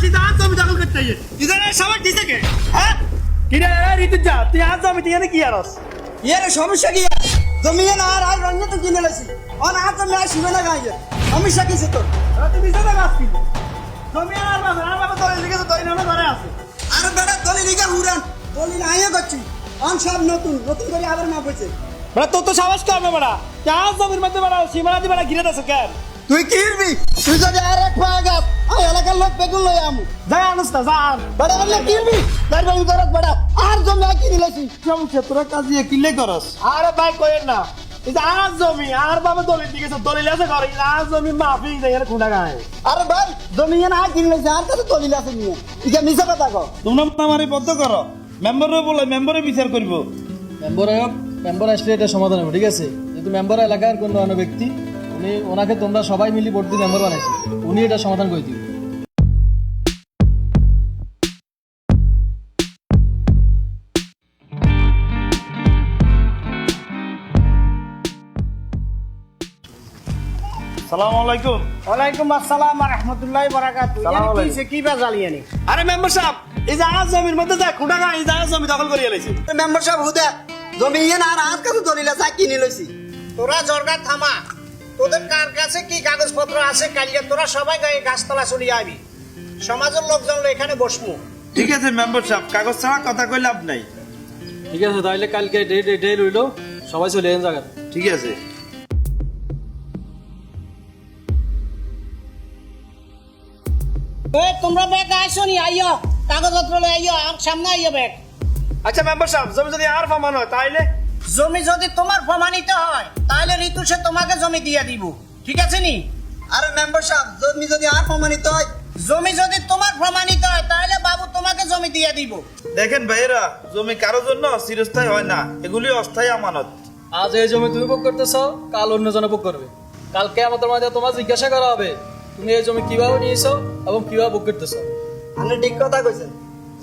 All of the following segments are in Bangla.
সিধা আজ জমি দখল করতে আইয়ে ইদারে সবাই দিছে কে হ্যাঁ কি রে ঋতু যা তুই আজ জমি দিয়ে কি আরস ইয়ারে সমস্যা কি জমি না আর রঞ্জন তো কিনে লাইছি অন আজ জমি আর শিবে না গাইয়ে সমস্যা কিছে তোর তুই বিজা না গাছ কিনে জমি আর বাবা তোর লিখে তো তুই না ধরে আছে আর বেটা দলি লিগা হুরান দলি আইয়া গচ্ছি অন সব নতুন নতুন করে আবার মা হইছে বড় তোর তো সাহস কম বড় আজ জমির মধ্যে বড় সীমানা দি বড় ঘিরে দাও কেন তুই কিরবি তুই যদি আর এক পা গাছ আই এলাকার লোক বেগুন লই আমু যা আনস না যা বড় বলে কিরবি তার বাবু করত বড় আর জমি আর কিনে লাইছি সমস্যা তোরা কাজে কিলে করস আরে ভাই কইেন না এই যে আজ জমি আর বাবা দলিল দিকে দলিল আছে ঘরে আজ জমি মাফি দেয় আর খুঁড়া গায় আরে ভাই জমি না কিনে লাইছি আর কাছে দলিল আছে নিয়ে ইকা মিছা কথা কও তোমরা আমারে বদ্ধ করো মেম্বারে বলে মেম্বারে বিচার করব মেম্বার আসলে এটা সমাধান হবে ঠিক আছে যেহেতু মেম্বার এলাকার কোন অন্য ব্যক্তি উনি ওনাকে তোমরা সবাই মিলে ভোট দিয়ে মেম্বার বানাইছে উনি এটা সমাধান করে দিবে সালাম আলাইকুম ওয়ালাইকুম আসসালাম ওয়া রাহমাতুল্লাহি ওয়া বারাকাতুহু সালাম কি আলাইকুম। সে কি বাজালিয়ানি আরে মেম্বার সাহেব এই যে আজ জমির মধ্যে যা খুঁড়া গায় এই যে আজ জমি দখল করিয়ে লাইছে মেম্বার সাহেব হুদা জমি না আর আজ কাছে দলিল আছে কিনে লাইছি তোরা জর্গা থামা তোদের কার কাছে কি কাগজপত্র আছে কালিয়া তোরা সবাই গায়ে গাছতলা চলে যাবি সমাজের লোকজন এখানে বসমু ঠিক আছে মেম্বার সাহেব কাগজ ছাড়া কথা কই লাভ নাই ঠিক আছে তাহলে কালকে ডে রইলো সবাই চলে যান জায়গা ঠিক আছে এ তোমরা ব্যাগ আইছো নি আইও কাগজপত্র লই আইও আর সামনে আইও ব্যাগ আচ্ছা মেম্বার সাহেব জমি যদি আর ফামান হয় তাইলে জমি যদি তোমার প্রমাণিত হয় তাহলে ঋতু সে তোমাকে জমি দিয়ে দিব ঠিক আছে নি আরে মেম্বার সাহেব জমি যদি আর প্রমাণিত হয় জমি যদি তোমার প্রমাণিত হয় তাহলে বাবু তোমাকে জমি দিয়ে দিব দেখেন ভাইয়েরা জমি কারো জন্য চিরস্থায়ী হয় না এগুলি অস্থায়ী আমানত আজ এই জমি তুমি ভোগ করতেছ কাল অন্য জন ভোগ করবে কালকে আমাদের মাঝে তোমার জিজ্ঞাসা করা হবে তুমি এই জমি কিভাবে নিয়েছো এবং কিভাবে ভোগ করতেছো আপনি ঠিক কথা কইছেন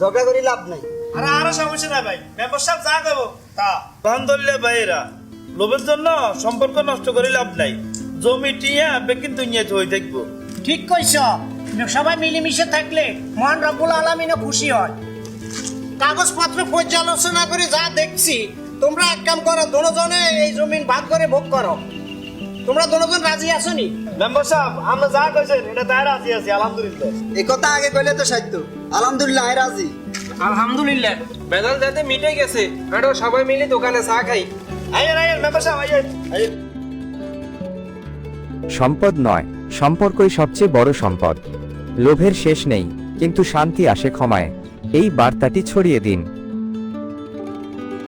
ঝগড়া করি লাভ নাই আরে আরো সমস্যা নাই ভাই মেম্বার সাহেব যা কইবো তা তখন ধরলে ভাইয়েরা লোভের জন্য সম্পর্ক নষ্ট করে লাভ নাই জমি টিয়া বেকিন দুনিয়া হয়ে থাকবো ঠিক কইছ সবাই মিলেমিশে থাকলে মহান রব্বুল আলামিনও খুশি হয় কাগজপত্র পর্যালোচনা করে যা দেখছি তোমরা এক কাম করো দুজনে এই জমিন ভাগ করে ভোগ করো তোমরা দুজন রাজি আছো নি মেম্বার সাহেব আমরা যা কইছেন এটা তাই রাজি আছি আলহামদুলিল্লাহ এই কথা আগে কইলে তো সাধ্য আলহামদুলিল্লাহ আই রাজি আলহামদুলিল্লাহ বেদাল যাতে মিটে গেছে আরো সবাই মিলে দোকানে চা খাই আইয়েন আইয়েন মেম্বার সাহেব আইয়েন আইয়েন সম্পদ নয় সম্পর্কই সবচেয়ে বড় সম্পদ লোভের শেষ নেই কিন্তু শান্তি আসে ক্ষমায় এই বার্তাটি ছড়িয়ে দিন